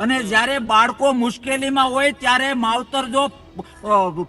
અને જ્યારે બાળકો મુશ્કેલીમાં હોય ત્યારે માવતર જો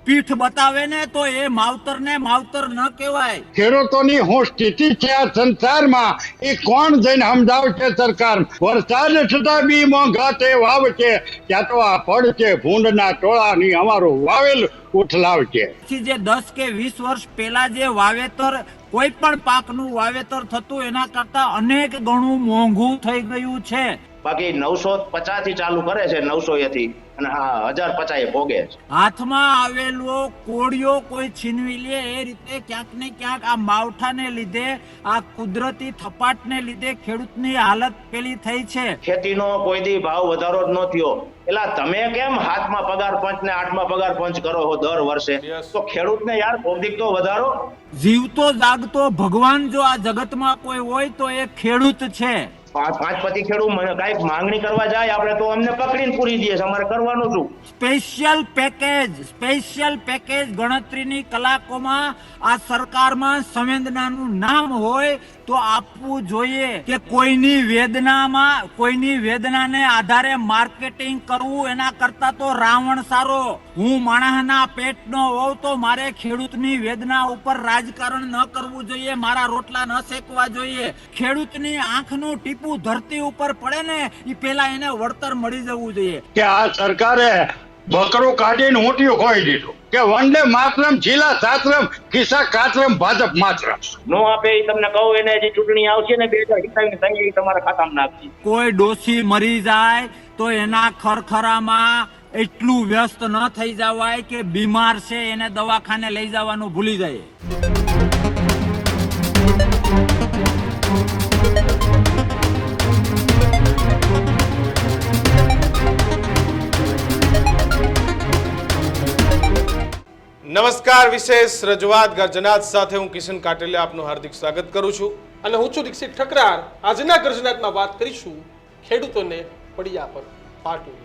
પીઠ બતાવે ને તો એ માવતરને માવતર ન કહેવાય. ખેડૂતોની શું સ્થિતિ છે આ સંસારમાં એ કોણ જઈને સમજાવશે સરકાર? વરસાદ છતાં બી મોંઘા તે વાવ છે, ત્યાં તો આ પડ છે ભૂંડના ટોળાની અમારું વાવેલ ઉથલાવ છે. જે 10 કે 20 વર્ષ પહેલા જે વાવેતર કોઈ પણ પાકનું વાવેતર થતું એના કરતા અનેક ગણું મોંઘું થઈ ગયું છે. બાકી 950 થી ચાલુ કરે છે, 900 થી અને 1050 ભોગે છે. હાથમાં આવેલો કોળિયો કોઈ છીનવી લે એ રીતે ક્યાંક ને ક્યાંક આ માવઠાને લીધે, આ કુદરતી થપાટને લીધે ખેડૂતની હાલત પેલી થઈ છે. ખેતીનો કોઈ દી ભાવ વધારો જ ન થયો. એલા તમે કેમ 7મા પગાર પંચ ને 8મા પગાર પંચ કરો છો દર વર્ષે? તો ખેડૂતને યાર કોઈક તો વધારો. જીવતો જાગતો ભગવાન જો આ જગતમાં કોઈ હોય તો એ ખેડૂત છે. પાંચ પતિ ખેડૂત કઈક માંગણી કરવા જાય આપણે તો અમને પકડીને પૂરી દે છે. અમારે કરવાનું શું? સ્પેશિયલ પેકેજ ગણતરીની કલાકોમાં આ સરકારમાં સંવેદનાનું નામ હોય તો આપવું જોઈએ કે કોઈની વેદનાને આધારે માર્કેટિંગ કરવું એના કરતા તો રાવણ સારો. હું માણસના પેટનો હોઉં તો મારે ખેડૂતની વેદના ઉપર રાજકારણ ન કરવું જોઈએ, મારા રોટલા ન શેકવા જોઈએ. ખેડૂતની આંખનું ટીપું ધરતી ઉપર પડે ને એ પેલા એને વળતર મળી જવું જોઈએ. કે આ સરકારે બકરું કાઢીને ઊંટિયું ખોઈ દીધું કે વંદે માતરમ જિલ્લા સાતરમ ખિસ્સા કાતરમ ભાજપ માત્ર નો આપે. તમને કહું એને હજી ચૂંટણી આવશે ને 2027 સંઘી તમારા ખાતામાં નાખી. કોઈ ડોસી મરી જાય તો એના ખરખરામાં એટલું વ્યસ્ત ન થઈ જવાય કે બીમાર છે એને દવાખાને લઈ જવાનું ભૂલી જાય. નમસ્કાર, વિશેષ રજૂઆત ગર્જનાત સાથે હું કિશન કાટેલિયા આપનું હાર્દિક સ્વાગત કરું છું અને હું છું દીક્ષિત ઠકરાર. આજના ગર્જનાતમાં વાત કરીશું ખેડૂતોને પડિયા પર પાટું.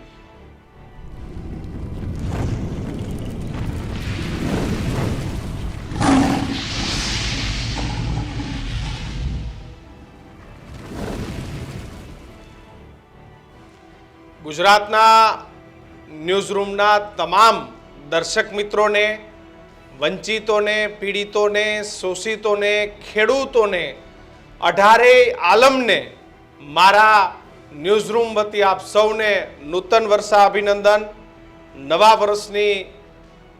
ગુજરાતના ન્યૂઝરૂમના તમામ દર્શક મિત્રોને, વંચિતોને, પીડિતોને, શોષિતોને, ખેડૂતોને, 18 આલમને મારા ન્યૂઝરૂમ વતી આપ સૌને નૂતન વર્ષા અભિનંદન. નવા વર્ષની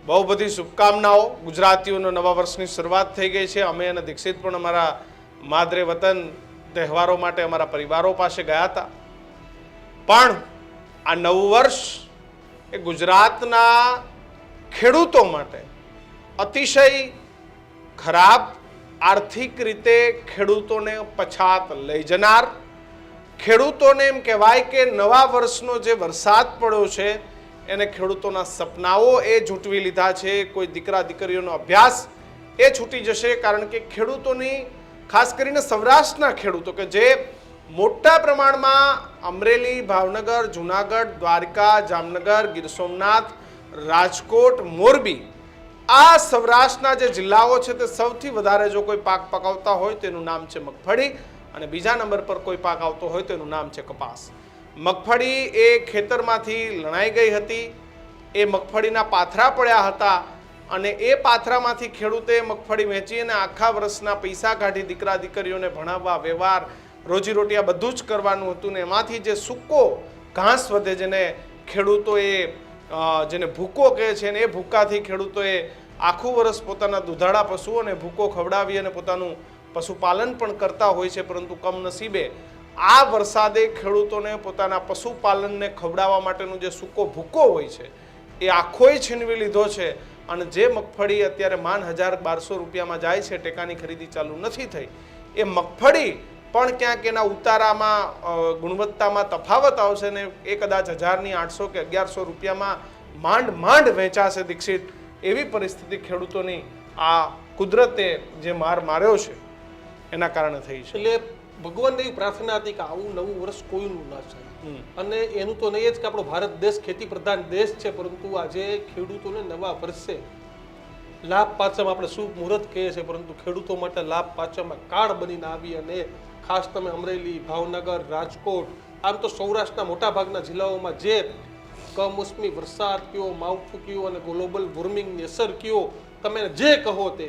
બહુ બધી શુભકામનાઓ. ગુજરાતીઓનો નવા વર્ષની શરૂઆત થઈ ગઈ છે. અમે અને દીક્ષિત પણ અમારા માદરે વતન તહેવારો માટે અમારા પરિવારો પાસે ગયા હતા. પણ આ નવું વર્ષ એ ગુજરાતના ખેડૂતો માટે અતિશય ખરાબ, આર્થિક રીતે ખેડૂતોને પછાત લઈ જનાર, ખેડૂતોને એમ કહેવાય કે નવા વર્ષનો જે વરસાદ પડ્યો છે એને ખેડૂતોના સપનાઓ એ ઝૂંટવી લીધા છે. કોઈ દીકરા દીકરીઓનો અભ્યાસ એ છૂટી જશે. કારણ કે ખેડૂતોની, ખાસ કરીને સૌરાષ્ટ્રના ખેડૂતો કે જે મોટા પ્રમાણમાં અમરેલી, ભાવનગર, જુનાગઢ, દ્વારકા, જામનગર, ગીર સોમનાથ, રાજકોટ, મોરબી, આ સૌરાષ્ટ્રના જે જિલ્લાઓ છે તે સૌથી વધારે જો કોઈ પાક પકવતા હોય તેનું નામ છે મગફળી અને બીજા નંબર પર કોઈ પાક આવતો હોય તેનું નામ છે કપાસ. મગફળી એ ખેતરમાંથી લણાઈ ગઈ હતી, એ મગફળીના પાથરા પડ્યા હતા અને એ પાથરામાંથી ખેડૂતે મગફળી વેચી અને આખા વર્ષના પૈસા કાઢી દીકરા દીકરીઓને ભણાવવા, વ્યવહાર, રોજીરોટી આ બધું જ કરવાનું હતું ને એમાંથી જે સૂકો ઘાસ વધે જેને ખેડૂતોએ જેને ભૂકો કહે છે ને એ ભૂકાથી ખેડૂતોએ આખું વર્ષ પોતાના દુધાળા પશુઓને ભૂકો ખવડાવી અને પોતાનું પશુપાલન પણ કરતા હોય છે. પરંતુ કમનસીબે આ વરસાદે ખેડૂતોને પોતાના પશુપાલનને ખવડાવવા માટેનો જે સૂકો ભૂકો હોય છે એ આખોય છીનવી લીધો છે. અને જે મગફળી અત્યારે માંડ 1000-1200 રૂપિયામાં જાય છે, ટેકાની ખરીદી ચાલુ નથી થઈ, એ મગફળી પણ ક્યાંક એના ઉતારામાં ગુણવત્તામાં તફાવત આવશે ને એ કદાચ 1000-800 કે 1100 રૂપિયામાં માંડ વેચાશે. દીક્ષિત, એવી પરિસ્થિતિ ખેડૂતોની આ કુદરતે જે માર્યો છે એના કારણે થઈ છે. એટલે ભગવાનને એવી પ્રાર્થના હતી કે આવું નવું વર્ષ કોઈનું ના થાય. અને એનું તો નહીં જ કે આપણો ભારત દેશ ખેતી પ્રધાન દેશ છે, પરંતુ આજે ખેડૂતોને નવા વર્ષે લાભ પાંચમ, આપણે શુભ મુહૂર્ત કહીએ છીએ, પરંતુ ખેડૂતો માટે લાભ પાંચમમાં કાળ બનીને આવી. અને ખાસ તમે અમરેલી, ભાવનગર, રાજકોટ, આમ તો સૌરાષ્ટ્રના મોટા ભાગના જિલ્લાઓમાં જે કમોસમી વરસાદ કયો, માવઠું કયો અને ગ્લોબલ વોર્મિંગની અસર કયો, તમે જે કહો તે,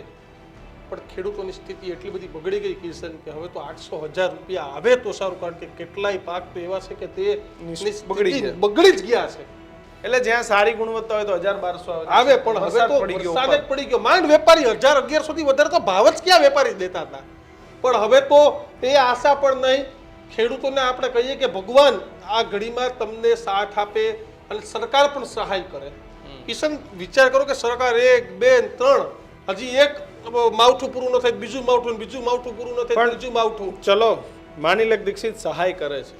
પણ ખેડૂતોની સ્થિતિ એટલી બધી બગડી ગઈ કિશન કે હવે તો 800,000 રૂપિયા આવે તો સારું, કારણ કે કેટલાય પાક તો એવા છે કે તે બગડી જ ગયા છે. એટલે જ્યાં સારી ગુણવત્તા હોય તો 1,000-1,200 આવે, પણ હવે તો વરસાદ જ પડી ગયો. માંડ વેપારી 1,000-1,100 થી વધારે તો ભાવ જ ક્યાં વેપારી દેતા હતા, પણ હવે તો એ આશા પણ નહીં. ખેડૂતોને આપણે કહીએ કે ભગવાન આ ઘડીમાં તમને સાથ આપે અને સરકાર પણ સહાય કરે. કિશન, વિચાર કરો કે સરકાર 1, 2, 3 હજી એક માવઠું પૂરું ન થાય બીજું માવઠું, બીજું માવઠું પૂરું ન થાય ત્રીજું માવઠું. ચલો માની લે દીક્ષિત સહાય કરે છે,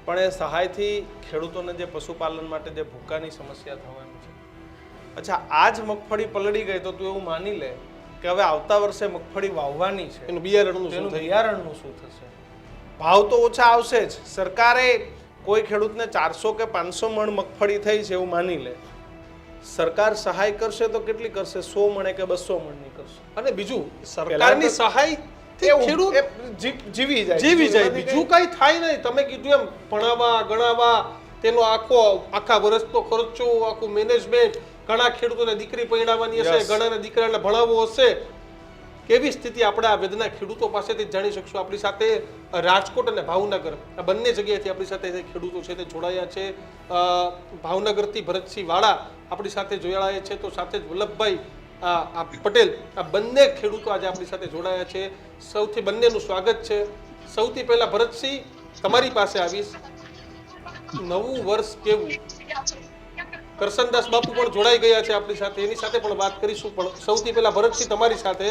પણ એ સહાયથી ખેડૂતોને જે પશુપાલન માટે જે ભૂકાની સમસ્યા થવાની છે. અચ્છા, આજ મગફળી પલળી ગઈ તો તું એવું માની લે કે હવે આવતા વર્ષે મગફળી વાવવાની છે, એનું બિયારણનું શું થશે? ભાવ તો ઓછા આવશે જ. સરકારે કોઈ ખેડૂતને 400 કે 500 મણ મગફળી થઈ છે એવું માની લે, સરકાર સહાય કરશે તો કેટલી કરશે? 100 મણ કે 200 મણની કરશે. અને બીજું સરકારની સહાય ખેડૂત જીવી જાય, બીજું કઈ થાય નહીં. તમે કીધું એમ ભણાવવા ગણાવવા તેનો આખા વર્ષનો ખર્ચો, આખું મેનેજમેન્ટ, ઘણા ખેડૂતોને દીકરી પરણાવવાની હશે, ઘણાને દીકરાને ભણાવવો હશે. કેવી સ્થિતિ આપણે આ વેદના ખેડૂતો પાસેથી જાણી શકશું. આપણી સાથે રાજકોટ અને ભાવનગર આ બંને જગ્યાએથી આપણી સાથે ખેડૂતો છે તે જોડાયા છે. ભાવનગરથી ભરતસિંહ વાળા આપણી સાથે જોડાયા છે, તો સાથે જ વલ્લભભાઈ પટેલ, આ બંને ખેડૂતો આજે આપણી સાથે જોડાયા છે. સૌથી બંનેનું સ્વાગત છે. સૌથી પહેલા ભરતસિંહ, તમારી પાસે આવીશ. નવું વર્ષ કેવું? કરશનદાસ બાપુ પણ જોડાઈ ગયા છે આપણી સાથે, એની સાથે પણ વાત કરીશું. પણ સૌથી પહેલા ભરતસિંહ, તમારી સાથે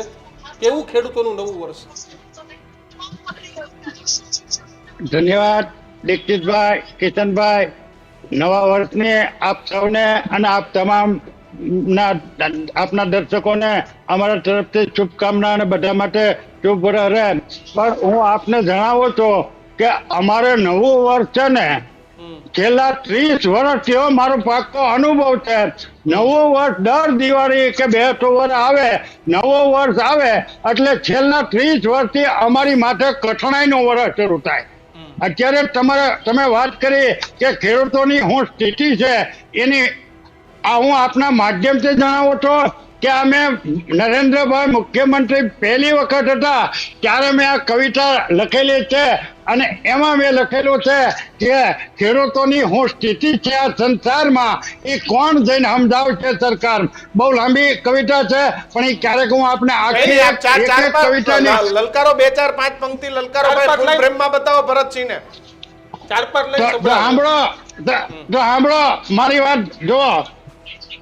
કેવું ખેડૂતોનું નવું વર્ષ? ધન્યવાદ દીક્ષિતભાઈ, કિશનભાઈ. નવા વર્ષની આપ સૌને અને આપ તમામ આપના દર્શકોને અમારા તરફથી શુભકામના અને બધા માટે શુભ રહે. પણ હું આપને જણાવું છું કે અમારે નવું વર્ષ છે ને છેલ્લા 30 વર્ષથી મારો પાક્કો અનુભવ છે. નવું વર્ષ દર દિવાળી કે 2 ઓક્ટોબર આવે, નવું વર્ષ આવે એટલે છેલ્લા 30 વર્ષથી અમારી માથે કઠણાઈનો વર્ષ શરૂ થાય. અત્યારે તમે વાત કરી કે ખેડૂતોની શું સ્થિતિ છે, એની હું આપના માધ્યમથી જણાવું છું કે અમે નરેન્દ્રભાઈ મુખ્યમંત્રી પહેલી વખત હતા ત્યારે મેં આ કવિતા લખેલી છે અને એમાં મેં લખેલું છે કે ખેડૂતોની શું સ્થિતિ છે આ સંસારમાં એ કોણ જઈને સમજાવશે સરકાર. બહુ લાંબી કવિતા છે પણ એ ક્યારેક હું આપને આખી કવિતા લલકારો 2, 4, 5 પંક્તિ લલકારો ભાઈ, પ્રેમમાં બતાવો ભરતસિંહને. 4-5 સાંભળો મારી વાત જુઓ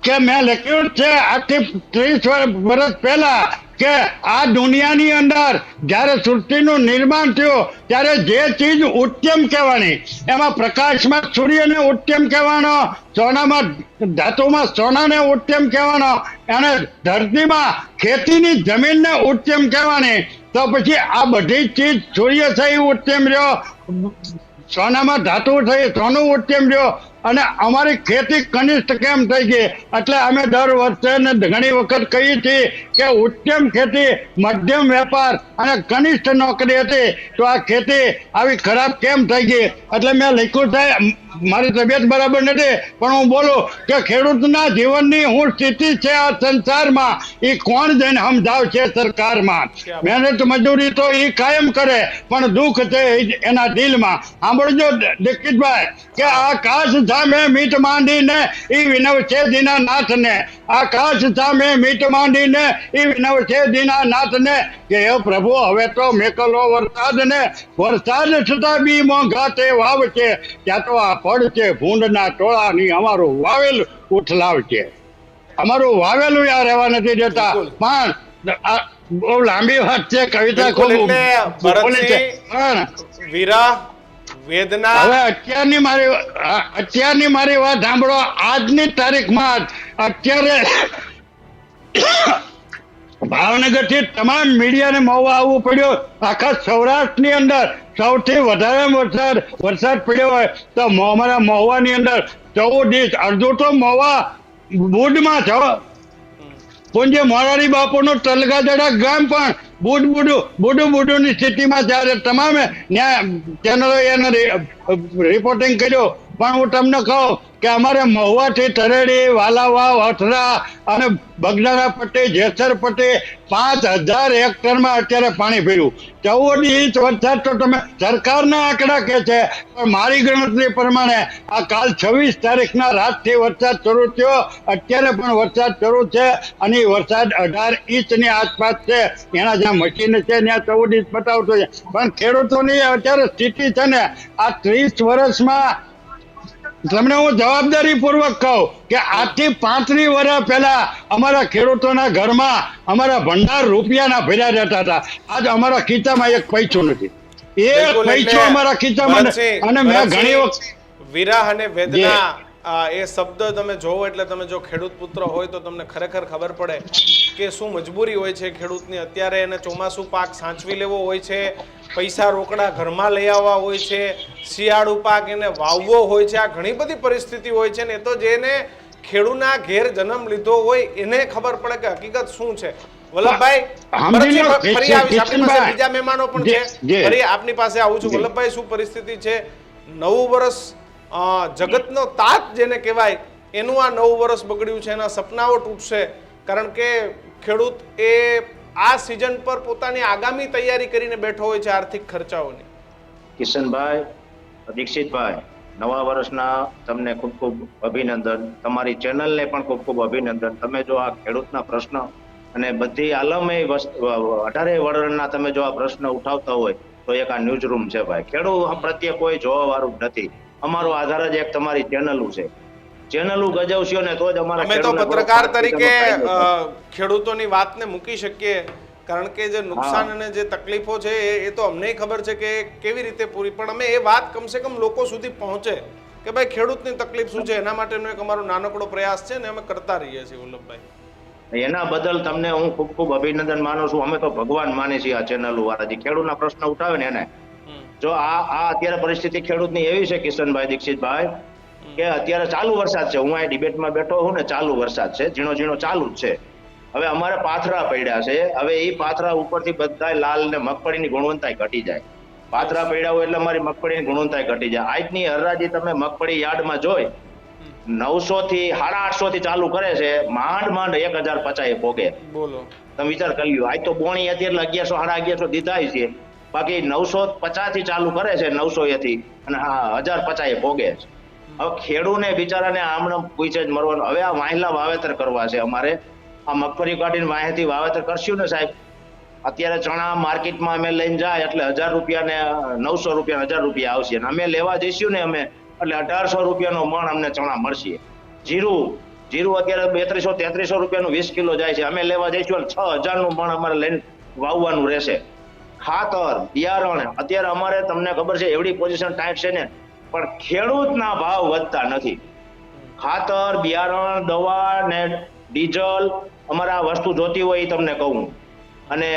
કે મેં લખ્યું છે આજથી 30 વર્ષ પહેલા કે આ દુનિયાની અંદર જ્યારે સૃષ્ટિનું નિર્માણ થયું ત્યારે જે ચીજ ઉત્તમ કહેવાની, એમાં પ્રકાશમાં સૂર્યને ઉત્તમ કહેવાનો, સોનામાં ધાતુમાં સોનાને ઉત્તમ કહેવાનો અને ધરતીમાં ખેતીની જમીનને ઉત્તમ કહેવાની. તો પછી આ બધી ચીજ સૂર્ય છે એ ઉત્તમ રહ્યો, સોનામાં ધાતુ થઈ સોનું ઉત્તમ રહ્યો અને અમારી ખેતી કનિષ્ઠ કેમ થઈ ગઈ? એટલે અમે દર વર્ષે ઘણી વખત કહીએ છીએ કે ઉત્તમ ખેતી, મધ્યમ વેપાર અને કનિષ્ઠ નોકરી હતી, તો આ ખેતી આવી ખરાબ કેમ થઈ ગઈ? એટલે મેં લખ્યું છે, મારી તબિયત બરાબર નથી પણ હું બોલું કે ખેડૂતના જીવનની શું સ્થિતિ છે આ સંસારમાં એ કોણ જઈને સમજાવશે સરકારમાં? મહેનત મજૂરી તો એ કાયમ કરે પણ દુઃખ છે એના દિલમાં. સાંભળજો દીક્ષિતભાઈ કે આકાશ સામે મીટ માંડીને એ વિનવશે દીનાનાથને, આકાશ સામે મીટ માંડીને એ વિનવશે દીનાનાથને કે હે પ્રભુ હવે તો મેકલો વરસાદને, વરસાદ છતાં બી મોંઘાતે વાવશે, ત્યાં તો આ પડશે ભૂંડના ટોળાની અમારું વાવેલું ઉઠલાવશે. અમારું વાવેલું યાર રહેવા નથી દેતા. પણ બહુ લાંબી વાત છે, કવિતા ખૂબ બોલે છે પણ વિરહ વેદના. હવે અત્યારની મારી વાત સાંભળો. આજની તારીખમાં અત્યારે ભાવનગર થી તમામ મીડિયાને મહુવા આવવું પડ્યું. આખા સૌરાષ્ટ્રની અંદર સૌથી વધારે વરસાદ પડ્યો હોય તો અમારા મહુવાની અંદર 14 ઇંચ, અડધું તો મહુવા બુડમાં છો. પૂજ્ય મોરારી બાપુનું તલગાદડા ગામ પણ બુડુની સ્થિતિમાં જ્યારે તમામે ચેનલોએ એને રિપોર્ટિંગ કર્યું. પણ હું તમને કહું કે અમારે મહુવાથી તરેડી, વાલાવાવ, હથરા અને બગડાના પટ્ટી, જેસર પટ્ટી 5000 હેક્ટરમાં અત્યારે પાણી ભર્યું. 14 ઇંચ વરસાદ તો તમે સરકારના આંકડા કહે છે, પણ મારી ગણતરી પ્રમાણે આ કાલ 26 તારીખના રાતથી વરસાદ શરૂ થયો. અત્યારે પણ વરસાદ શરૂ છે અને વરસાદ 18 ઇંચની આસપાસ છે. એના જ્યાં મશીન છે ત્યાં 14 ઇંચ બતાવતો છે. પણ ખેડૂતોની અત્યારે સ્થિતિ છે ને, આ 30 વર્ષમાં તમને હું જવાબદારી પૂર્વક કહું કે આજથી 35 વર્ષ પહેલા અમારા ખેડૂતોના ઘરમાં અમારા ભંડાર રૂપિયાના ભર્યા રહેતા હતા. આજ અમારા ખીચામાં એક પૈસો નથી. એક પૈસો અમારા ખીચામાં નથી. અને મેં ઘણી વખત વિરહ અને વેદના એ શબ્દ તમે જોવો એટલે તમે જો ખેડૂત પુત્ર હોય તો તમને ખરેખર ખબર પડે કે શું મજબૂરી હોય છે ખેડૂતની. અત્યારે એને ચોમાસું પાક સાચવી લેવો હોય છે, પૈસા રોકડા ઘરમાં લઈ આવવા હોય છે, શિયાળુ પાક એને વાવવો હોય છે. આ ઘણી બધી પરિસ્થિતિ હોય છે ને. એ તો જેને ખેડૂના ઘેર જન્મ લીધો હોય એને ખબર પડે કે હકીકત શું છે. વલ્લભભાઈ, ફરી આવીશ. આપણી પાસે બીજા મહેમાનો પણ છે, ફરી આપની પાસે આવું છું. વલ્લભભાઈ, શું પરિસ્થિતિ છે? નવું વર્ષ જગતનો તાત જેને કહેવાય એનું આ નવું વર્ષ બગડ્યું છે. એના સપનાઓ તૂટશે, કારણ કે ખેડૂત એ આ સિઝન પર પોતાની આગામી તૈયારી કરીને બેઠો હોય છે આર્થિક ખર્ચાઓની. કિશનભાઈ, દીક્ષિતભાઈ, નવા વર્ષના તમને ખૂબ ખૂબ અભિનંદન. તમારી ચેનલને પણ ખૂબ ખૂબ અભિનંદન. તમે જો આ ખેડૂતના પ્રશ્ન અને બધી આલમે 18 વર્ષના તમે જો આ પ્રશ્ન ઉઠાવતા હોય તો એક આ ન્યૂઝ રૂમ છે ભાઈ. ખેડૂત પ્રત્યે કોઈ જોવા વાળું નથી. અમારો આધાર જ એક તમારી ચેનલું છે. ચેનલું ગજવશો ને તો જ અમારા અમે તો પત્રકાર તરીકે ખેડૂતોની વાતને મૂકી શકીએ, કારણ કે જે નુકસાન અને જે તકલીફો છે એ તો અમને ખબર છે કે કેવી રીતે પૂરી, પણ અમે એ વાત કમસે કમ લોકો સુધી પહોંચે કે ભાઈ ખેડૂતની તકલીફ શું છે, એના માટેનો એક અમારો નાનકડો પ્રયાસ છે ને અમે કરતા રહીએ છીએ. વલ્લભભાઈ, એના બદલ તમને હું ખૂબ ખૂબ અભિનંદન માનું છું. અમે તો ભગવાન માની છીએ આ ચેનલો વાળા જે ખેડૂતના પ્રશ્ન ઉઠાવે ને એને. જો આ અત્યારે પરિસ્થિતિ ખેડૂતની એવી છે કિશનભાઈ, દીક્ષિતભાઈ, કે અત્યારે ચાલુ વરસાદ છે. હું આ ડિબેટમાં બેઠો હું ને, ચાલુ વરસાદ છે, ઝીણો ઝીણો ચાલુ જ છે. હવે અમારે પાથરા પડ્યા છે. હવે એ પાથરા ઉપરથી બધા લાલ ને મગફળીની ગુણવત્તા ઘટી જાય. પાથરા પડ્યા હોય એટલે અમારી મગફળીની ગુણવત્તા ઘટી જાય. આજની હરાજી તમે મગફળી યાર્ડમાં જોઈ 900 થી 850 થી ચાલુ કરે છે, માંડ 1050 પોગે. બોલો, તમે વિચાર કરી લ્યો. આજ તો બોણી હતી એટલે 1100 1150 દીધા છે, બાકી 950 થી ચાલુ કરે છે, 900 થી અને 1050 પોગે છે. હવે ખેડૂને બિચારાને આમણે પૂછે જ મરવાનું. હવે આ વાહિલા વાવેતર કરવા છે અમારે. આ મગફળી કાઢીને વાહેથી વાવેતર કરશું ને સાહેબ, અત્યારે ચણા માર્કેટમાં અમે લઈને જાય એટલે 1000 રૂપિયા ને 900 રૂપિયા 1000 રૂપિયા આવશે. અને અમે લેવા જઈશું ને અમે એટલે 1800 રૂપિયાનો મણ અમને ચણા મળશે. જીરું અત્યારે 3200 3300 રૂપિયાનું 20 કિલો જાય છે. અમે લેવા જઈશું એટલે 6000 નું મણ અમારે લઈને વાવવાનું રહેશે. ખાતર, બિયારણ, અત્યારે અમારે તમને ખબર છે એવડી પોઝિશન ટાઈટ છે ને, પણ ખેડૂતના ભાવ વધતા નથી. ખાતર, બિયારણ, દવા ને ડીઝલ, અમારે આ વસ્તુ જોતી હોય એ તમને કહું, અને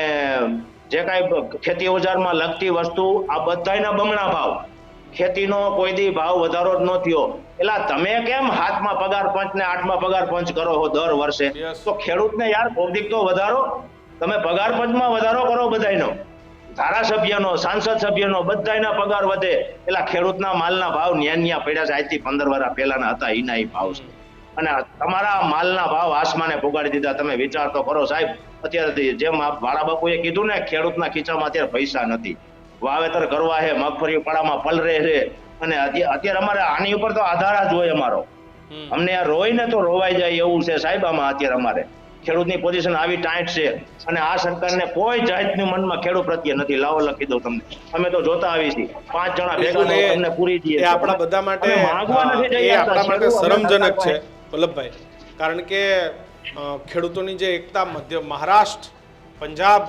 જે કાંઈ ખેતી ઓજારમાં લગતી વસ્તુ, આ બધાના બમણા ભાવ. ખેતીનો કોઈ દી ભાવ વધારો જ ન થયો. એટલે તમે કેમ હાથમાં પગાર પંચ ને 8મા પગાર પંચ કરો છો દર વર્ષે? તો ખેડૂતને યાર પૌદ્ધિક તો વધારો. તમે પગાર પંચમાં વધારો કરો બધાનો, ધારાસભ્યનો, સાંસદ સભ્યનો, બધાના પગાર વધે. એટલે ખેડૂતના માલના ભાવ ન્યા પડ્યા છે. આજથી 15 વર્ષ પહેલાના હતા એના એ ભાવ છે. અને તમારા માલના ભાવ આસમાને પોગાડી દીધા. તમે વિચાર તો કરો સાહેબ. અત્યારે જેમ વાળા બાપુએ કીધું ને, ખેડૂતના ખીચામાં અત્યારે પૈસા નથી. વાવેતર કરવા છે, મગફળી પાડામાં પલરે છે, અને અત્યારે અમારે આની ઉપર તો આધાર જ હોય અમારો. અમને આ રોય ને તો રોવાઈ જાય એવું છે સાહેબ. આમાં અત્યારે અમારે ખેડૂતની પોઝિશન આવી ટાઈટ છે, અને આ સરકારને કોઈ જાતનું મનમાં ખેડૂત પ્રત્યે નથી. લાવો લખી દઉં તમને, અમે તો જોતા આવી છીએ. 5 જણા ભેગા તમને પૂરી દઈએ. એ આપણા બધા માટે આપણા માટે શરમજનક છે વલ્લભભાઈ, કારણ કે ખેડૂતોની જે એકતા મહારાષ્ટ્ર, પંજાબ,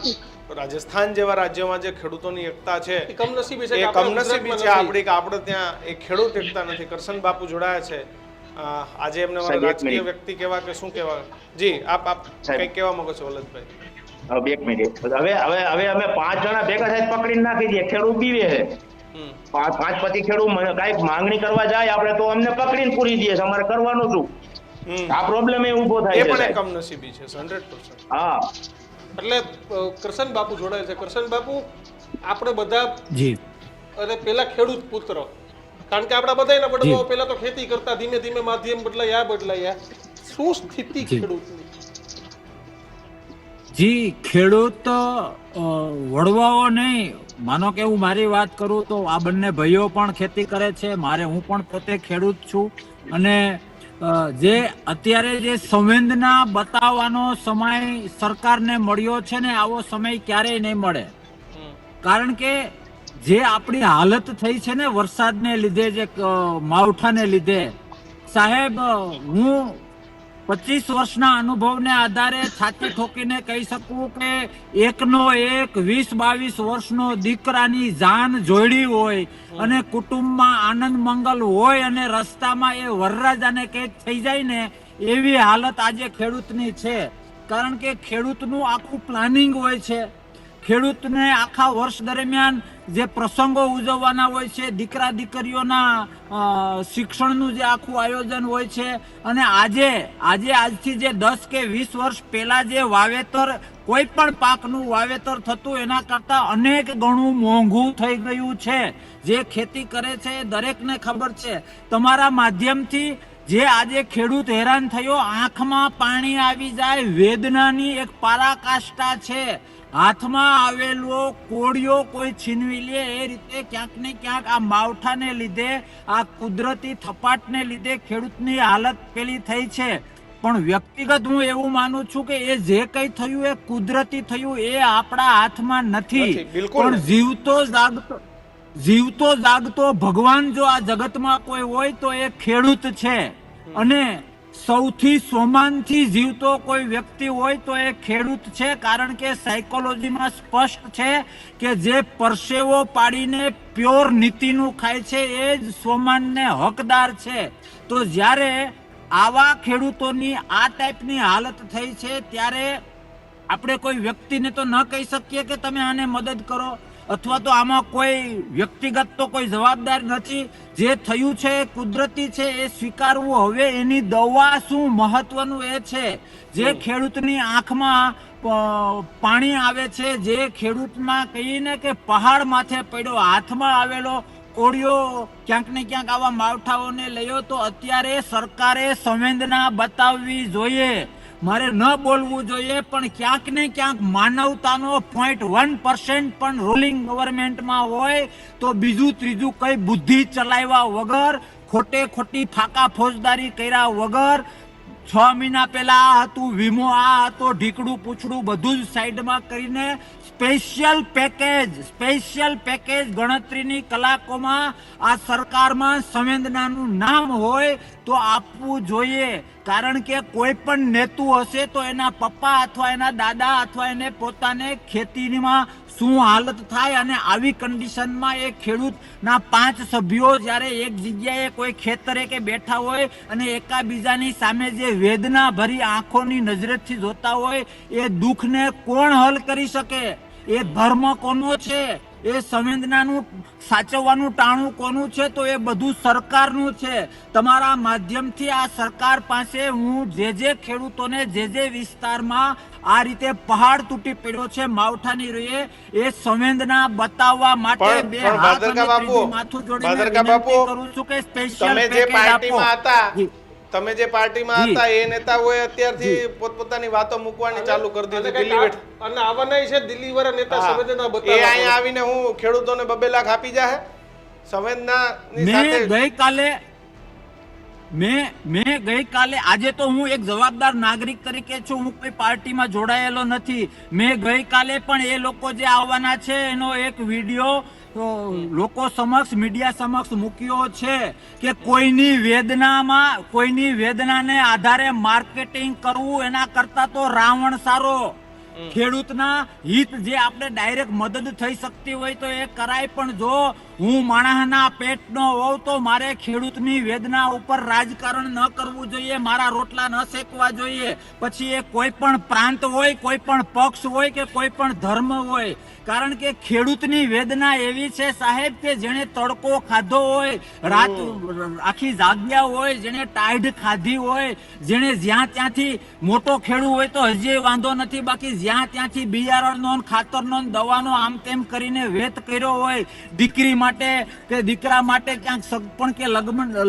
રાજસ્થાન જેવા રાજ્યોમાં જે ખેડૂતોની એકતા છે એ કમનસીબી છે આપણી કે આપણે ત્યાં એ ખેડૂત એકતા નથી. કરશન બાપુ જોડાયા છે આજે. એમને રાજકીય વ્યક્તિ કહેવા કે શું કહેવા? જી, આપ કંઈક કહેવા માંગો છો વલ્લભભાઈ? એક મિનિટ. હવે અમે 5 જણા ભેગા થાય પકડીને નાખી દઈએ. ખેડૂત બીવે છે. 5 પતિ ખેડૂત કઈક માંગણી કરવા જાય આપણે તો અમને પકડીને પૂરી દઈએ. અમારે કરવાનું શું? આ પ્રોબ્લેમ એ ઊભો થાય એ છે પણ એક સાહેબ. કમનસીબી છે 100%. હા એટલે કરશન બાપુ જોડાય છે. કરશન બાપુ, આપણે બધા જી અને પેલા ખેડૂત પુત્ર, કારણ કે આપણા બધાના વડવાઓ પેલા તો ખેતી કરતા, ધીમે ધીમે માધ્યમ બદલાયા. શું સ્થિતિ જી. ખેડૂતની? જી ખેડૂત વડવાઓ નહીં, માનો કે હું મારી વાત કરું તો આ બંને ભાઈઓ પણ ખેતી કરે છે, હું પણ પોતે ખેડૂત છું. અને જે અત્યારે જે સંવેદના બતાવવાનો સમય સરકારને મળ્યો છે ને, આવો સમય ક્યારેય નહીં મળે. કારણ કે જે આપણી હાલત થઈ છે ને વરસાદને લીધે, જે માવઠાને લીધે, સાહેબ હું 25 વર્ષના અનુભવને આધારે છાતી ઠોકીને કહી શકું કે એકનો એક 20-22 વર્ષનો દીકરાની જાન જોડી હોય અને કુટુંબમાં આનંદ મંગલ હોય અને રસ્તામાં એ વરરાજાને કંઈક થઈ જાય ને, એવી હાલત આજે ખેડૂતની છે. કારણ કે ખેડૂતનું આખું પ્લાનિંગ હોય છે. ખેડૂતને આખા વર્ષ દરમિયાન જે પ્રસંગો ઉજવવાના હોય છે, દીકરા દીકરીઓના શિક્ષણનું જે આખું આયોજન હોય છે, અને આજથી જે 10 કે 20 વર્ષ પહેલા જે વાવેતર, કોઈ પણ પાકનું વાવેતર થતું એના કરતા અનેક ગણું મોંઘું થઈ ગયું છે. જે ખેતી કરે છે એ દરેકને ખબર છે. તમારા માધ્યમથી જે આજે ખેડૂત હેરાન થયો, આંખમાં પાણી આવી જાય, વેદનાની એક પરાકાષ્ઠા છે. હાથમાં આવેલો કોળિયો કોઈ છીનવી લે એ રીતે ક્યાંક ને ક્યાંક આ માવઠાને લીધે, આ કુદરતી થપાટને લીધે ખેડૂતની હાલત પેલી થઈ છે. પણ વ્યક્તિગત હું એવું માનું છું કે એ જે કંઈ થયું એ કુદરતી થયું, એ આપણા હાથમાં નથી. બિલકુલ પણ જીવતો જાગતો ભગવાન જો આ જગતમાં કોઈ હોય તો એ ખેડૂત છે. અને સૌથી સોમાનથી જીવતો કોઈ વ્યક્તિ હોય તો એ ખેડૂત છે. કારણ કે સાયકોલોજીમાં સ્પષ્ટ છે કે જે પરસેવો પાડીને પ્યોર નીતિનું ખાય છે એ જ સોમાનને હકદાર છે. તો જ્યારે આવા ખેડૂતોની આ ટાઈપની હાલત થઈ છે, ત્યારે આપણે કોઈ વ્યક્તિને તો ન કહી શકીએ કે તમે આને મદદ કરો, અથવા તો આમાં કોઈ વ્યક્તિગત તો કોઈ જવાબદાર નથી. જે થયું છે એ કુદરતી છે, એ સ્વીકારવું. હવે એની દવા શું, મહત્વનું એ છે જે ખેડૂતની આંખમાં પાણી આવે છે, જે ખેડૂતમાં કહીને કે પહાડ માથે પડ્યો, હાથમાં આવેલો કોળિયો ક્યાંક ને ક્યાંક આવા માવઠાઓને લયો, તો અત્યારે સરકારે સંવેદના બતાવવી જોઈએ. મારે ન બોલવું જોઈએ, પણ ક્યાંક ને ક્યાંક માનવતાનો 0.1% પણ રૂલિંગ ગવર્મેન્ટમાં હોય તો બીજું ત્રીજું કઈ બુદ્ધિ ચલાવ્યા વગર, ખોટી ફાકા ફોજદારી કર્યા વગર, 6 મહિના પહેલા આ હતું, વીમો આ હતો, ઢીકડું પૂછડું બધું જ સાઈડમાં કરીને સ્પેશિયલ પેકેજ ગણતરીની કલાકોમાં આ સરકારમાં સંવેદનાનું નામ હોય તો આપવું જોઈએ. કારણ કે કોઈ પણ નેતું હશે તો એના પપ્પા અથવા એના દાદા અથવા એને પોતાને ખેતીમાં શું હાલત થાય, અને આવી કન્ડિશનમાં એ ખેડૂતના 5 સભ્યો જ્યારે એક જગ્યાએ કોઈ ખેતરે કે બેઠા હોય અને એકાબીજાની સામે જે વેદના ભરી આંખોની નજરેથી જોતા હોય, એ દુઃખને કોણ હલ કરી શકે? એ ધર્મ કોનો છે? એ સંવેદનાનું સાચવવાનું ટાણું કોનું છે? તો એ બધું સરકારનું છે. તમારા માધ્યમથી આ સરકાર પાસે હું જે ખેડૂતોને જે વિસ્તારમાં આ રીતે પહાડ તૂટી પડ્યો છે માવઠાની રૂએ, એ સંવેદના બતાવવા માટે બે હાથ અને ત્રીજું માથું જોડીને વિનંતી કરું છું કે સ્પેશિયલ પેકેજ આપો. તમે જે પાર્ટીમાં હતા એ નેતાઓએ અત્યારથી પોતપોતાની વાતો મૂકવાની ચાલુ કરી દીધી. દિલ્હી અને આવવાના છે દિલ્હી વાળા નેતા સંવેદના એ બતાવવા. અહીંયા આવીને હું ખેડૂતોને 2 લાખ આપી જાહે સંવેદનાની સાથે. મેં ગઈકાલે, આજે તો હું એક જવાબદાર નાગરિક તરીકે છું, હું કોઈ પાર્ટીમાં જોડાયેલો નથી. મેં ગઈકાલે પણ એ લોકો જે આવવાના છે એનો એક વિડીયો લોકો સમક્ષ, મીડિયા સમક્ષ મૂક્યો છે કે કોઈની વેદનાને આધારે માર્કેટિંગ કરવું એના કરતા તો રાવણ સારો. ખેડૂતના હિત જે આપણે ડાયરેક્ટ મદદ થઈ શકતી હોય તો એ કરાય, પણ જો હું માણસના પેટનો હોઉં તો મારે ખેડૂતની વેદના ઉપર રાજકારણ ન કરવું જોઈએ, મારા રોટલા ન શેકવા જોઈએ. પછી એ કોઈ પણ પ્રાંત હોય, કોઈ પણ પક્ષ હોય કે કોઈ પણ ધર્મ હોય. કારણ કે ખેડૂતની વેદના એવી છે સાહેબ કે જેણે તડકો ખાધો હોય, રાત આખી જાગ્યા હોય, જેણે ટાઈડ ખાધી હોય, જેણે જ્યાં ત્યાંથી મોટો ખેડૂત હોય તો હજી વાંધો નથી, બાકી જ્યાં ત્યાંથી બિયારણનો ખાતરનો દવાનો આમ તેમ કરીને વેત કર્યો હોય, દીકરી માટે કે દીકરા માટે ક્યાંક સગપણ કે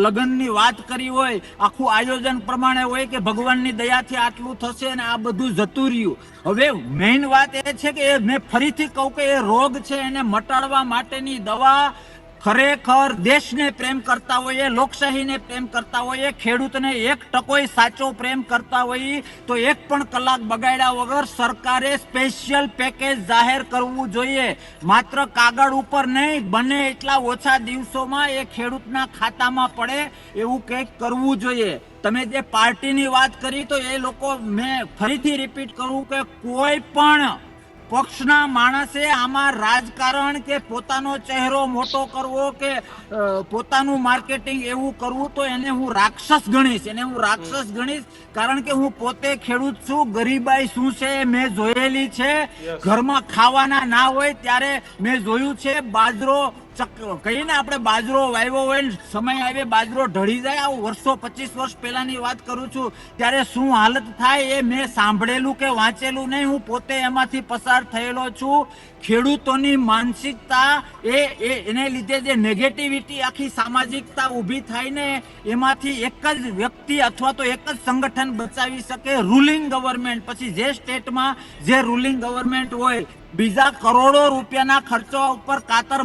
લગ્નની વાત કરી હોય, આખું આયોજન પ્રમાણે હોય કે ભગવાનની દયાથી આટલું થશે અને આ બધું જતું રહ્યું. હવે મેઇન વાત એ છે કે મેં ફરીથી કહું કે એ રોગ છે એને મટાડવા માટેની દવા ખરેખર દેશને પ્રેમ કરતા હોઈએ, લોકશાહીને પ્રેમ કરતા હોઈએ, ખેડૂતને 1% સાચો પ્રેમ કરતા હોઈએ તો 1 પણ કલાક બગાડ્યા વગર સરકારે સ્પેશિયલ પેકેજ જાહેર કરવું જોઈએ. માત્ર કાગળ ઉપર નહીં, બને એટલા ઓછા દિવસોમાં એ ખેડૂતના ખાતામાં પડે એવું કંઈક કરવું જોઈએ. તમે જે પાર્ટીની વાત કરી તો એ લોકો, મેં ફરીથી રિપીટ કરું કે કોઈ પણ પક્ષના માણસે આમાં રાજકારણ કે પોતાનો ચહેરો મોટો કરવો કે પોતાનું માર્કેટિંગ એવું કરવું તો એને હું રાક્ષસ ગણીશ. કારણ કે હું પોતે ખેડૂત છું, ગરીબાઈ શું છે મેં જોયેલી છે. ઘરમાં ખાવાના ના હોય ત્યારે મેં જોયું છે. બાજરો કહીએ ને આપણે, બાજરો વાવ્યો હોય ને સમય આવે બાજરો ઢળી જાય, આવું વર્ષો 25 વર્ષ પહેલાની વાત કરું છું, ત્યારે શું હાલત થાય એ મેં સાંભળેલું કે વાંચેલું નહીં, હું પોતે એમાંથી પસાર થયેલો છું. ખેડૂતોની માનસિકતા એને લીધે જે નેગેટિવિટી આખી સામાજિકતા ઊભી થાય ને, એમાંથી એક જ વ્યક્તિ અથવા તો એક જ સંગઠન બચાવી શકે, રૂલિંગ ગવર્મેન્ટ. પછી જે સ્ટેટમાં જે રૂલિંગ ગવર્મેન્ટ હોય, બીજા કરોડો રૂપિયાના ખર્ચો ઉપર કાતર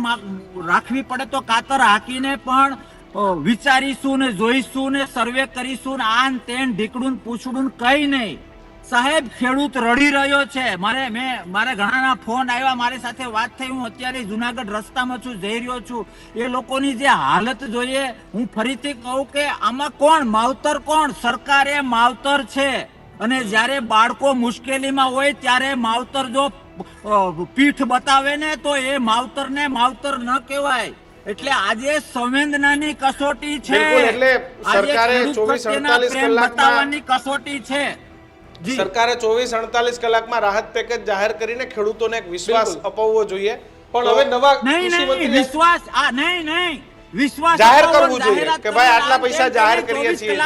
રાખવી પડે તો કાતર હાકીને પણ વિચારીશું ને જોઈશું ને સર્વે કરીશું ને આન તેન ઢીકડું પૂછડું કઈ નહીં. સાહેબ ખેડૂત રડી રહ્યો છે. મારે ઘણાના ફોન આવ્યા, મારી સાથે વાત થઈ, હું અત્યારે જુનાગઢ રસ્તામાં છું, જઈ રહ્યો છું. એ લોકોની જે હાલત જોઈએ, હું ફરીથી કહું કે આમાં કોણ માવતર, કોણ સરકારે માવતર છે. અને જ્યારે બાળકો મુશ્કેલીમાં હોય ત્યારે માવતર જો પીઠ બતાવે ને તો એ માવતરને માવતર ન કહેવાય. એટલે આજે સંવેદનાની કસોટી છે, એટલે સરકારે 24-48 બતાવવાની કસોટી છે. સરકારે 24-48 કલાકમાં રાહત પેકેજ જાહેર કરીને ખેડૂતોને એક વિશ્વાસ અપાવવો જોઈએ. પણ હવે નવા વિશ્વાસ જાહેર કરવું જોઈએ કે ભાઈ આટલા પૈસા જાહેર કરીએ છીએ.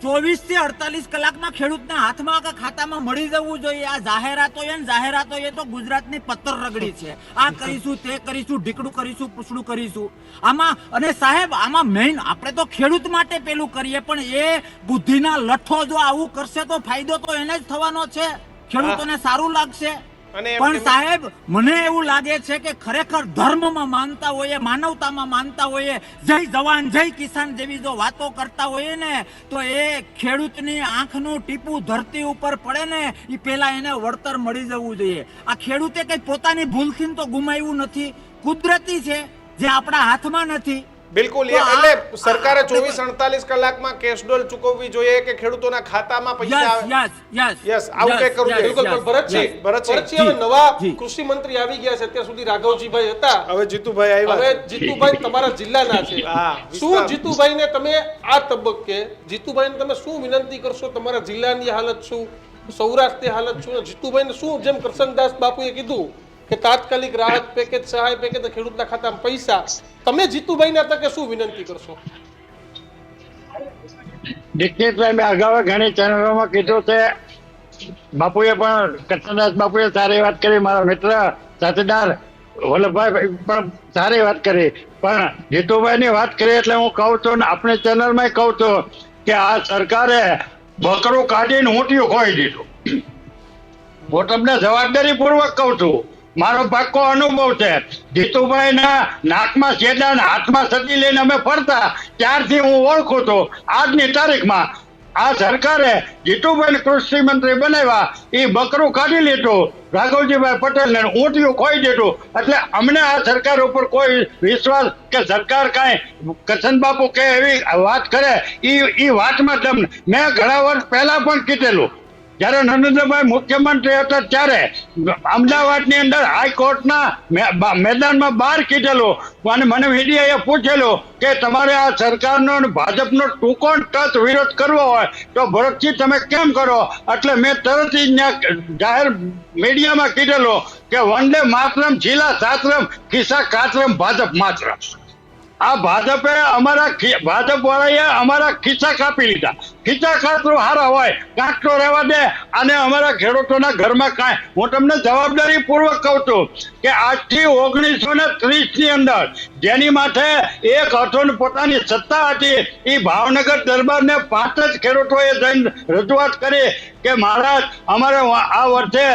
24 થી 48 કલાકમાં ખેડૂતના હાથમાં કે ખાતામાં મળી જવું જોઈએ. આ જાહેરાતો એ તો ગુજરાતની પત્તર રગડી છે. આ કરીશું, તે કરીશું, ઢીકડું કરીશું, પૂછડું કરીશું. આમાં અને સાહેબ આમાં મેઇન આપણે તો ખેડૂત માટે પેલું કરીએ, પણ એ બુદ્ધિના લઠ્ઠો જો આવું કરશે તો ફાયદો તો એને જ થવાનો છે, ખેડૂતોને સારું લાગશે. પણ સાહેબ મને એવું લાગે છે કે ખરેખર ધર્મમાં માનતા હોઈએ, માનવતામાં માનતા હોઈએ, જય જવાન જય કિસાન જેવી જો વાતો કરતા હોઈએ ને તો એ ખેડૂતની આંખનું ટીપું ધરતી ઉપર પડે ને એ પેલા એને વળતર મળી જવું જોઈએ. આ ખેડૂતે કઈ પોતાની ભૂલથી તો ગુમાવ્યું નથી, કુદરતી છે જે આપણા હાથમાં નથી. બિલકુલ. એટલે સરકારે 24-48 કલાકમાં કેશડોલ ચૂકવવી જોઈએ કે ખેડૂતોના ખાતામાં પૈસા આવે. યસ આવું કંઈક કરવું જોઈએ. ભરતજી હવે નવા કૃષિ મંત્રી આવી ગયા છે. અત્યાર સુધી રાઘવજીભાઈ હતા, હવે જીતુભાઈ આવ્યા. હવે જીતુભાઈ તમારા જિલ્લાના છે. શું જીતુભાઈને તમે આ તબક્કે જીતુભાઈને તમે શું વિનંતી કરશો? તમારા જિલ્લાની હાલત શું, સૌરાષ્ટ્રની હાલત શું? જીતુભાઈને શું, જેમ કરશનદાસ બાપુએ કીધું કે તાત્કાલિક રાહત પેકેજ, સહાય પેકેજ, ખેડૂતના ખાતામાં પૈસા, તમે જીતુભાઈના તકે શું વિનંતી કરશો? દીક્ષિતભાઈ, મેં અગાઉ ઘણી ચેનલોમાં કીધું છે, બાપુએ પણ કરશનદાસ બાપુએ સારી વાત કરી, મારા મિત્ર સાથીદાર વલ્લભભાઈ પણ સારી વાત કરી, પણ જીતુભાઈની વાત કરી એટલે હું કહું છું ને આપણી ચેનલમાં કહું છું કે આ સરકારે બકરું કાઢીને ઊંટિયું ખોઈ દીધું. હું તમને જવાબદારી પૂર્વક કહું છું, મારો પાક્કો અનુભવ છે. જીતુભાઈના નાકમાં છેડા ને હાથમાં સતી લઈને અમે ફરતા ત્યારથી હું ઓળખું છું. આજની તારીખમાં આ સરકારે જીતુભાઈને કૃષિ મંત્રી બનાવ્યા, એ બકરું કાઢી લીધું, રાઘવજીભાઈ પટેલને ઊંટિયું ખોઈ દીધું. એટલે અમને આ સરકાર ઉપર કોઈ વિશ્વાસ કે સરકાર કાંઈ કરશન બાપુ કે એવી વાત કરે એ વાતમાં તમને મેં ઘણા વર્ષ પહેલા પણ કીધેલું જ્યારે નરેન્દ્રભાઈ મુખ્યમંત્રી હતા ત્યારે અમદાવાદની અંદર હાઈકોર્ટના મેદાનમાં બહાર કીધેલું અને મને મીડિયાએ પૂછેલું કે તમારે આ સરકારનો અને ભાજપનો ટૂંકો ટચ વિરોધ કરવો હોય તો ભરતજી તમે કેમ કરો, એટલે મેં તરત જ જાહેર મીડિયામાં કીધેલું કે વંદે માતરમ જિલ્લા સાતરમ ખિસ્સા કાતરમ ભાજપ માત્ર. આ ભાજપે ભાજપ વાળાએ અમારા ખિસ્સા કાપી લીધા. ખિસ્સા કાતરો હારા હોય કાંટો રહેવા દે, અને અમારા ખેડૂતોના ઘરમાં કાંઈ. હું તમને જવાબદારી પૂર્વક કહું છું કે આજથી 1930 ની અંદર જેની માથે એક હથોને પોતાની સત્તા હતી એ ભાવનગર દરબારને 5 જ ખેડૂતોએ જઈને રજૂઆત કરી કે મહારાજ અમારે આ વર્ષે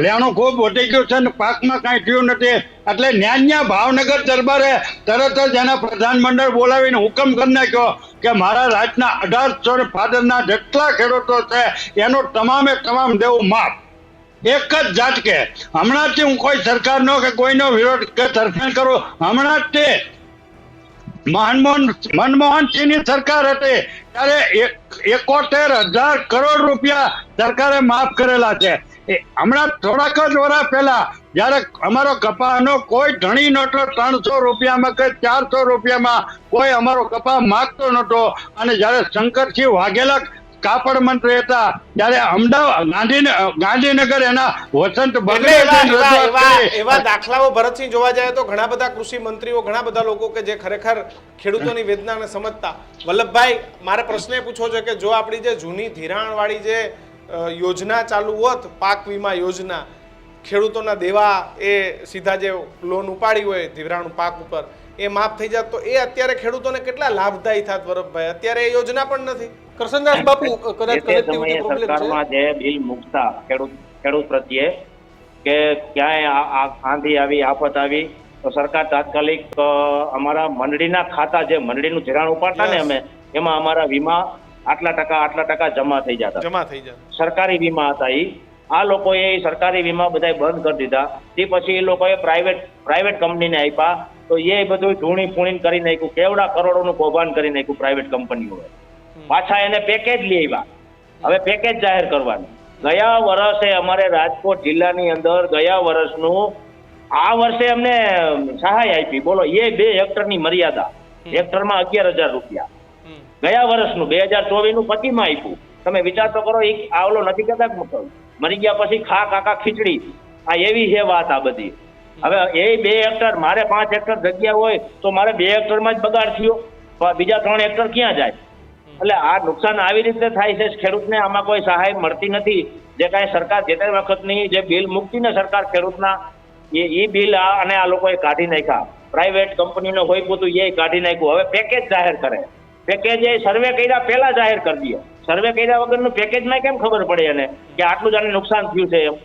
લેણું ખૂબ વધી ગયું છે અને પાકમાં કાંઈ થયું નથી. એટલે ન્યાન્યા ભાવનગર દરબારે તરત જ એના પ્રધાનમંડળ બોલાવીને હુકમ કરી નાખ્યો કે મારા રાજના 1815 જેટલા ખેડૂતો છે એનું તમામે તમામ દેવું માફ. એક જ ઝાટકે હમણાંથી હું કોઈ સરકારનો કે કોઈનો વિરોધ કે તરફેણ કરું, હમણાં જ તે મનમોહનસિંહની સરકાર હતી ત્યારે 71,000 કરોડ રૂપિયા સરકારે માફ કરેલા છે. હમણાં થોડાક જ વર્ષ પહેલા જયારે અમારો કપાસનો કોઈ ધણી નહોતો, 300 રૂપિયામાં કે 400 રૂપિયામાં કોઈ અમારો કપાસ માગતો નહોતો. અને જયારે શંકરસિંહ વાઘેલા કાપડ મંત્રી હતા ત્યારે અમદાવાદ ગાંધીનગર એના વસંત એવા દાખલાઓ ભરતસિંહ જોવા જાય તો ઘણા બધા કૃષિ મંત્રીઓ, ઘણા બધા લોકો કે જે ખરેખર ખેડૂતોની વેદનાને સમજતા. વલ્લભભાઈ, મારે પ્રશ્ન એ પૂછવો છે કે જો આપણી જે જૂની ધિરાણ વાળી જે યોજના ચાલુ હોત, પાક વીમા યોજના, ખેડૂતોના દેવા એ સીધા જે લોન ઉપાડી હોય ધિરાણ પાક ઉપર એ માફ થઈ જાત તો એ અત્યારે ખેડૂતોને કેટલા લાભદાયી થાત વરદભાઈ? અત્યારે એ યોજના પણ નથી. કરશનદાસ બાપુ, કદાચ કનેક્ટિવિટી પ્રોબ્લેમ છે. સરકારમાં જે બિલ મુકતા ખેડૂત પ્રત્યે કે ક્યાંય આંધી આવી, આફત આવી તો સરકાર તાત્કાલિક અમારા મંડળીના ખાતા, જે મંડળીનું ધિરાણ ઉપાડતા ને અમે, એમાં અમારા વીમા આટલા ટકા જમા થઈ જતા. સરકારી વીમા હતા એ. આ લોકોએ સરકારી વીમા બધા બંધ કરી દીધા. તે પછી એ લોકોએ પ્રાઇવેટ કંપનીને આપ્યા તો એ બધું ધૂણી ફૂણી કરી નાખ્યું. કેવડા કરોડોનું કૌભાંડ કરી નાખ્યું પ્રાઇવેટ કંપનીઓએ. પાછા એને પેકેજ લઈ આવ્યા. હવે પેકેજ જાહેર કરવાનું. ગયા વર્ષે અમારે રાજકોટ જિલ્લાની અંદર ગયા વર્ષનું આ વર્ષે અમને સહાય આપી. બોલો, એ 2 હેક્ટરની મર્યાદા, હેક્ટરમાં 11,000 રૂપિયા. ગયા વર્ષનું 2024 નું 25માં આપ્યું. તમે વિચાર તો કરો, આ ઓલો નથી કહેતા મરી ગયા પછી ખા કાકા ખીચડી, આ એવી છે વાત આ બધી. હવે એ 2 હેક્ટર, મારે 5 હેક્ટર જગ્યા હોય તો મારે 2 હેક્ટરમાં જ બગાડ થયો, બીજા 3 હેક્ટર ક્યાં જાય? એટલે આ નુકસાન આવી રીતે થાય છે ખેડૂતને. આમાં કોઈ સહાય મળતી નથી. જે કાંઈ સરકાર જે તે વખતની જે બિલ મૂકતી ને સરકાર ખેડૂતના, એ બિલ અને આ લોકોએ કાઢી નાખ્યા. પ્રાઇવેટ કંપનીનો હોય પોતું એ કાઢી નાખ્યું. હવે પેકેજ જાહેર કરે. પેકેજ એ સર્વે કર્યા પહેલા જાહેર કરી દે. સર્વે કર્યા વગરનું પેકેજમાં કેમ ખબર પડે એને કે આટલું જાણે નુકસાન થયું છે? એમ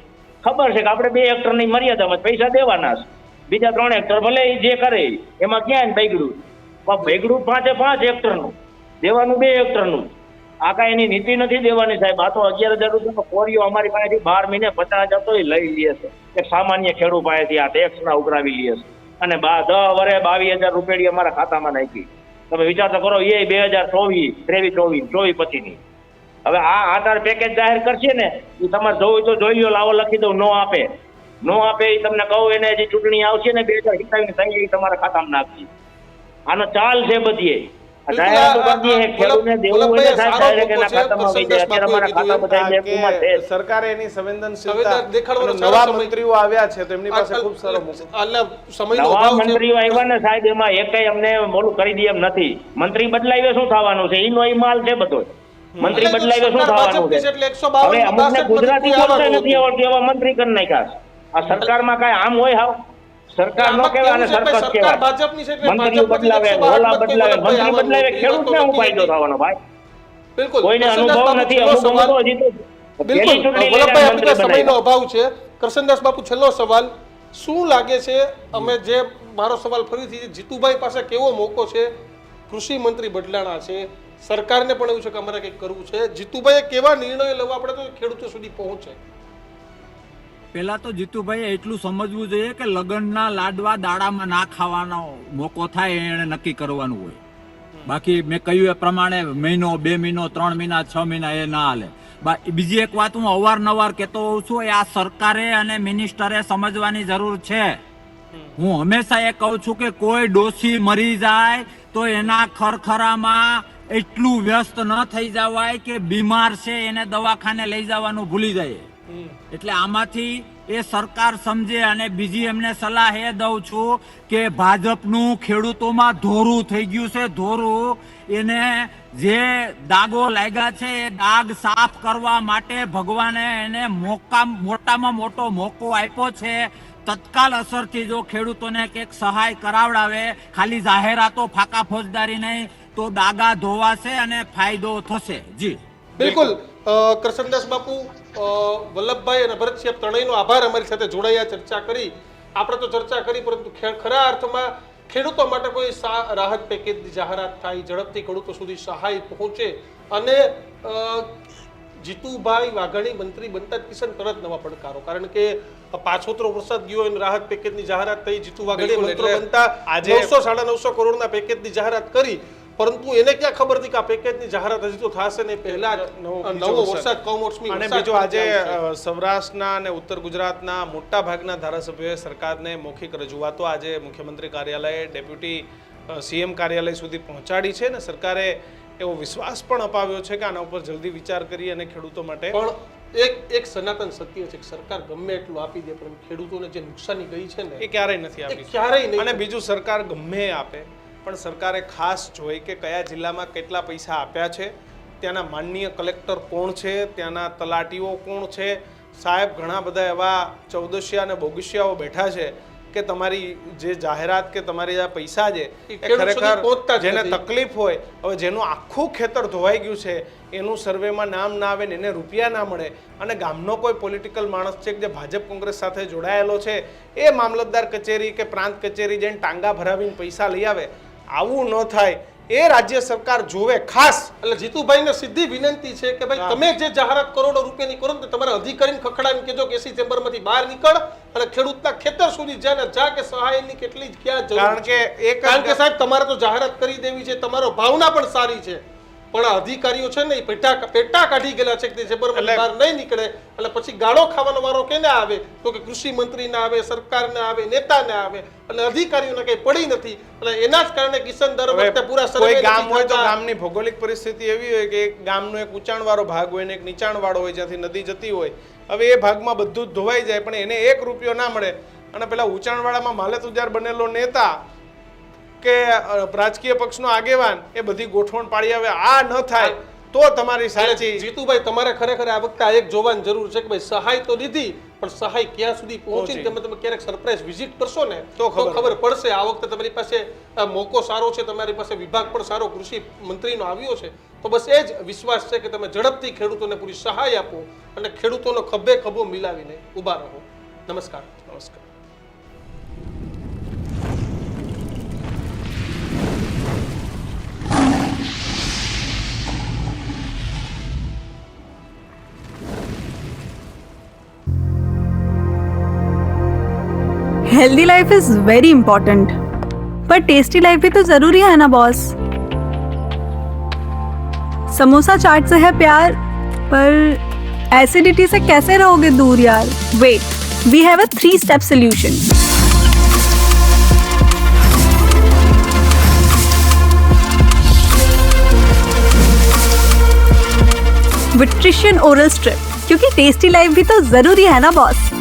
ખબર છે કે આપણે 2 હેક્ટરની મર્યાદામાં પૈસા દેવાના છે, બીજા 3 હેક્ટર ભલે જે કરે એમાં ક્યાં બગડ્યું? બગડ્યું 5 હેક્ટરનું, દેવાનું 2 હેક્ટરનું. આ કાંઈ એની નીતિ નથી દેવાની સાહેબ. આ તો 11,000 રૂપિયાનો કોરીઓ અમારી પાસેથી 12 મહિને 50,000 તો લઈ લે છે. એક સામાન્ય ખેડૂત પાસેથી આ ટેક્સના ઉઘરાવી લે છે અને 10 વરે 22,000 રૂપિયા અમારા ખાતામાં નાખી. તમે વિચાર તો કરો, એ 2023, 24 ની. હવે આ આધાર પેકેજ જાહેર કરશે ને, એ તમારે જોવું તો જોઈ લો, લાવો લખી દઉં. નો આપે એ તમને કહું, એને જે ચૂંટણી આવશે ને 2027 થઈ તમારા ખાતામાં નાખી. આનો ચાલ છે બધી. સરકારે એની સંવેદનશીલતા, નવા મંત્રીઓ આવ્યા છે તો એમની પાસે ખૂબ સારો નવા મંત્રીઓ આવ્યા ને સાહેબ, એમાં એકેય અમને મોડું કરી દે એમ નથી. મંત્રી બદલાવે શું થવાનું છે? એનો એ માલ છે બધો. મંત્રી બદલાવે શું થવાનું છે? હવે અમુકને ગુજરાતી બોલતા નથી આવડતું એવા મંત્રી કરી નાખ્યા. આ સરકારમાં કઈ આમ હોય? હાવ સરકાર નો કહેવાય અને સરકાર કહેવાય. મંત્રીઓ બદલાવે, ઓલા બદલાવે, મંત્રી બદલાવે, ખેડૂતને શું ફાયદો થવાનો ભાઈ? કોઈને અનુભવ નથી. અમુક હજી તો પહેલી ચૂંટણી સમયનો અભાવ છે. કરશનદાસ બાપુ, છેલ્લો સવાલ શું લાગે છે? અમે જે મારો સવાલ ફરીથી, જીતુભાઈ પાસે કેવો મોકો છે? કૃષિ મંત્રી બદલાણા છે, સરકારને પણ એવું છે કે અમારે કંઈક કરવું છે. જીતુભાઈએ કેવા નિર્ણયો લેવા પડે તો ખેડૂતો સુધી પહોંચે? પેલા તો જીતુભાઈએ એટલું સમજવું જોઈએ કે લગ્નના લાડવા દાડામાં ના ખાવાનો મોકો થાય એને નક્કી કરવાનું હોય. બાકી મેં કહ્યું એ પ્રમાણે મહિનો, 2 મહિનો, 3 મહિના, 6 મહિના એ ના હાલે. બીજી એક વાત હું અવારનવાર કહેતો હોઉં છું, આ સરકારે અને મિનિસ્ટરે સમજવાની જરૂર છે. હું હંમેશા એ કહું છું કે કોઈ ડોશી મરી જાય તો એના ખરખરામાં એટલું વ્યસ્ત ન થઈ જવાય કે બીમાર છે એને દવાખાને લઈ જવાનું ભૂલી જાય. એટલે આમાંથી એ સરકાર સમજે. અને બીજી એમને સલાહ એ દઉં છું કે ભાજપનું ખેડૂતોમાં ધોરું થઈ ગયું છે, ધોરું. એને જે દાગો લાગ્યા છે એ દાગ સાફ કરવા માટે ભગવાને એને મોટામાં મોટો મોકો આપ્યો છે. તત્કાલ અસરથી જો ખેડૂતોને કંઈક સહાય કરાવડાવે, ખાલી જાહેરાતો ફાકા ફોજદારી નહીં, તો દાગા ધોવાશે અને ફાયદો થશે. જી બિલકુલ. કરશનદાસ બાપુ, વલ્લભભાઈ અને ભરતસિંહ ત્રણેયનો આભાર અમારી સાથે જોડાયા, ચર્ચા કરી. આપણે તો ચર્ચા કરી, પરંતુ ખરા અર્થમાં ખેડૂતો માટે કોઈ રાહત પેકેજની જાહેરાત થાય, ઝડપથી ખેડૂતો સુધી સહાય પહોંચે અને જીતુભાઈ વાઘાણી મંત્રી બનતા જ કિશન તરત નવા પડકારો. કારણ કે પાછોતરો વરસાદ ગયો અને રાહત પેકેજની જાહેરાત થઈ. જીતુ વાઘાણી મંત્રી બનતા આજે 900-950 કરોડના પેકેજની જાહેરાત કરી, પરંતુ એને ક્યાં ખબર હતી કે આ પેકેજની જાહેરાત હજી તો થશે ને પહેલા નવો વરસાદ કમોસમી. અને બીજો આજે સૌરાષ્ટ્રના અને ઉત્તર ગુજરાતના મોટા ભાગના ધારાસભ્યોએ સરકારને મૌખિક રજૂઆતો આજે મુખ્યમંત્રી કાર્યાલય, ડેપ્યુટી સીએમ કાર્યાલય સુધી પહોંચાડી છે. ને સરકારે એવો વિશ્વાસ પણ અપાવ્યો છે કે આના ઉપર જલ્દી વિચાર કરી અને ખેડૂતો માટે. પણ એક સનાતન સત્ય છે કે સરકાર ગમે એટલું આપી દે, પણ ખેડૂતોને જે નુકસાની ગઈ છે ને એ ક્યારેય નથી આપી, ક્યારેય નહીં. અને બીજું, સરકાર ગમે આપે પણ સરકારે ખાસ જોઈ કે કયા જિલ્લામાં કેટલા પૈસા આપ્યા છે, ત્યાંના માનનીય કલેક્ટર કોણ છે, ત્યાંના તલાટીઓ કોણ છે. સાહેબ, ઘણા બધા એવા ચૌદસિયા અને બોગસિયાઓ બેઠા છે કે તમારી જે જાહેરાત કે તમારી આ પૈસા છે એ ખરેખર જેને તકલીફ હોય, હવે જેનું આખું ખેતર ધોવાઈ ગયું છે, એનું સર્વેમાં નામ ના આવે ને એને રૂપિયા ના મળે, અને ગામનો કોઈ પોલિટિકલ માણસ છે કે જે ભાજપ કોંગ્રેસ સાથે જોડાયેલો છે એ મામલતદાર કચેરી કે પ્રાંત કચેરી જઈને ટાંગા ભરાવીને પૈસા લઈ આવે, આવું ન થાય એ રાજ્ય સરકાર જોવે ખાસ. એટલે જીતુભાઈને સીધી વિનંતી છે કે ભાઈ તમે જે જાહેરાત કરોડો રૂપિયાની કરો ને તમારા અધિકારીને ખખડાવીને કહેજો કે એસી ચેમ્બરમાંથી બહાર નીકળ અને ખેડૂતના ખેતર સુધી જા કે સહાયની કેટલી જ ક્યાં જરૂર. કારણ કે સાહેબ તમારે તો જાહેરાત કરી દેવી છે, તમારો ભાવના પણ સારી છે, પણ અધિકારીઓ છે ને એ પેટા કાઢી ગયેલા છે કે ચેમ્બરમાંથી બહાર નહીં નીકળે. એટલે પછી ગાળો ખાવાનો વારો કેને આવે? તો કે કૃષિ મંત્રીને આવે, સરકારને આવે, નેતાને આવે, અને અધિકારીઓને કઈ પડી નથી. એટલે એના જ કારણે કિશન દર વખતે પૂરા કોઈ ગામ હોય તો ગામની ભૌગોલિક પરિસ્થિતિ એવી હોય કે એક ગામનો એક ઊંચાણવાળો ભાગ હોય ને એક નીચાણવાળો હોય જ્યાંથી નદી જતી હોય. હવે એ ભાગમાં બધું જ ધોવાઈ જાય પણ એને 1 રૂપિયો ના મળે, અને પેલા ઊંચાણવાળામાં માલેતુજાર બનેલો નેતા કે રાજકીય પક્ષનો આગેવાન એ બધી ગોઠવણ પાડી આવે. આ ન થાય તો તમારી સાચી. જીતુભાઈ, તમારે ખરેખર આ વખતે આ એક જોવાની જરૂર છે કે ભાઈ સહાય તો લીધી, પણ સહાય ક્યાં સુધી પહોંચી. તમે ક્યારેક સરપ્રાઈઝ વિઝિટ કરશો ને તો ખબર પડશે. આ વખતે તમારી પાસે મોકો સારો છે, તમારી પાસે વિભાગ પણ સારો કૃષિ મંત્રીનો આવ્યો છે, તો બસ એ જ વિશ્વાસ છે કે તમે ઝડપથી ખેડૂતોને પૂરી સહાય આપો અને ખેડૂતોનો ખભે ખભો મિલાવીને ઊભા રહો. નમસ્કાર. નમસ્કાર. Healthy life is very important, पर टेस्टी लाइफ भी तो जरूरी है ना बॉस. समोसा चाट से है प्यार, पर एसिडिटी से कैसे रहोगे दूर यार. Wait, we have a 3-step solution. विट्रिशियन ओरल स्ट्रिप, क्योंकि टेस्टी लाइफ भी तो जरूरी है ना बॉस.